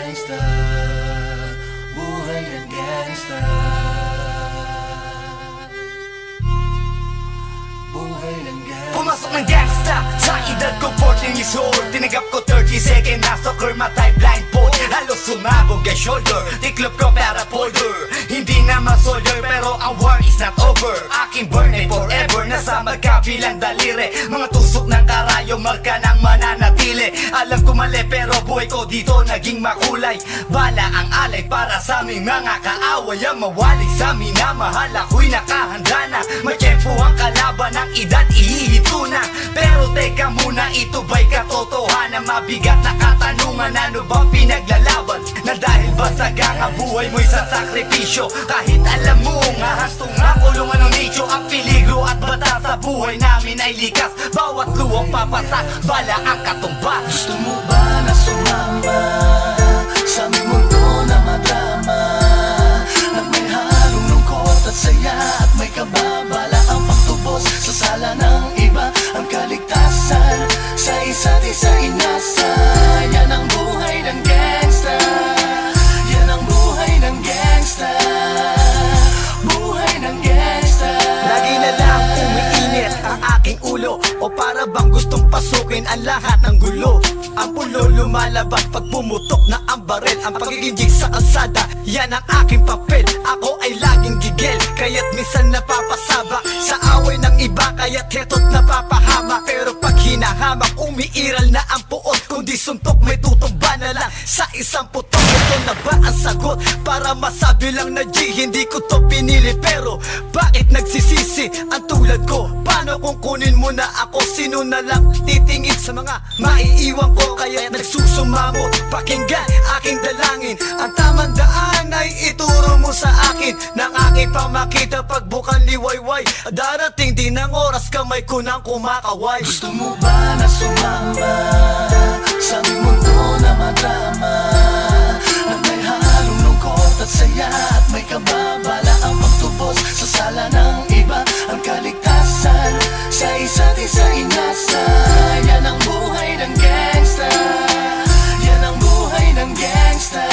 gangsta, buhay ng gangsta, buhay ng gangsta. Pumasok ng gangsta sa edad ko 14 years old. Tinagap ko 30 second na soccer matay blindfold. Halos sumabog ang shoulder, tiklop ko para polder. Hindi naman soldier pero ang war is not over. Aking burn ay forever, nasa magkabilang daliri. Mga tusok ng karayo, marka ng mananatili. Alam ko mali pero buhay ko dito naging makulay. Bala ang alay para sa aming mga kaaway. Ang mawali sa minamahal, ako'y nakahanda na. May tempo ang kalaban ng edad, ihihito na. Pero teka muna, ito ba'y katotohanan? Mabigat na katanungan, ano bang pinaglalaban? Na dahil basag ang buhay mo'y sa sakripisyo. Kahit alam mo nga hastong ang kulungan ng nicho. Ang peligro at bata sa buhay namin ay likas. Bawat luwang papasak, bala ang katumbas. Gusto mo ba na sumama sa aming mundo na madrama? At may halong lungkot at saya at may kababala ang pagtubos sa sala ng iba. Ang kaligtasan sa isa't isa inasa. Yan ang buhay ng gangsta, yan ang buhay ng gangsta, buhay ng gangsta. Lagi na lang umiinit ang aking ulo, o para bang gustong pasukin ang lahat ng gulo. Ang pulo lumalabas pag pumutok na ang baril. Ang pagiging jig sa kalsada, yan ang aking papel. Ako ay laging gigil, kaya't minsan napapasaba sa away ng iba, kaya't heto't napapahama. Pero pag hinahamak, umiiral na ang puot. Kundi suntok may tutumba na lang sa isang putok. Ito na ba ang sagot para masabi lang na G, hindi ko to pinili? Pero bakit nagsisisi ang tulad ko? Paano kung kunin mo na ako? Sino na lang titingin sa mga maiiwan ko? Kaya nagsusumamo, pakinggan aking dalangin. Ang tamang daan ay ituro mo sa akin. Nang aking pamakita pagbukan liwayway. Darating din ang oras kamay ko nang kumakaway. Gusto mo ba na sumama sa aming mundo na madrama? At may halong lungkot at saya at may kababala ang pagtubos sa sala ng iba. Ang kaligtasan sa isa't isa inasa. Yan ang buhay ng gangsta, yan ang buhay ng gangsta,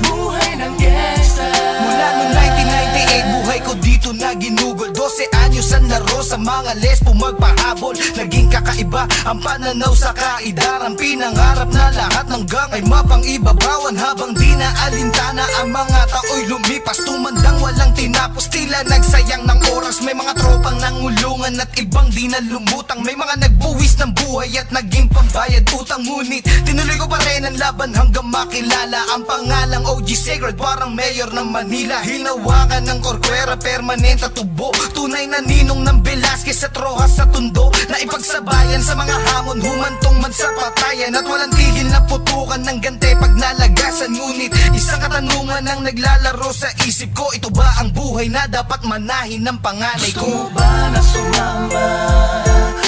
buhay ng gangsta. Mula noong 1998, buhay ko dito na ginugol. 12 anyos ang laro sa mga lesbo magpahabol. Naging kakaiba ang pananaw sa kaidaran. Pinangarap na lahat ng gang ay mapang-ibabawan. Habang di na alintana ang mga tao'y lumipas. Tumandang walang tinapos, tila nagsayang ng oras. May mga tropang nangulungan at ibang di na lumutang. May mga nagbuwis ng buhay at naging pambayad utang. Ngunit tinuloy ko pa rin ang laban hanggang makilala ang pangalang OG Sacred, parang mayor ng Manila. Hinawakan ng korkwera, permanent at tubo. Tunay na ninong ng Velasquez at Rojas sa tundo. Na ipagsabayan sa mga hamon, humantong man sa patayan. At walang tigil na putukan ng gante pag nalagasan. Ngunit isang katanungan ang naglalaro sa isip ko. Ito ba ang buhay na dapat manahin ng panganay Gusto ko? mo ba na sumama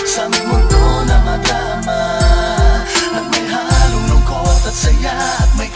sa aming mundo na madrama? At may halong lungkot at saya at may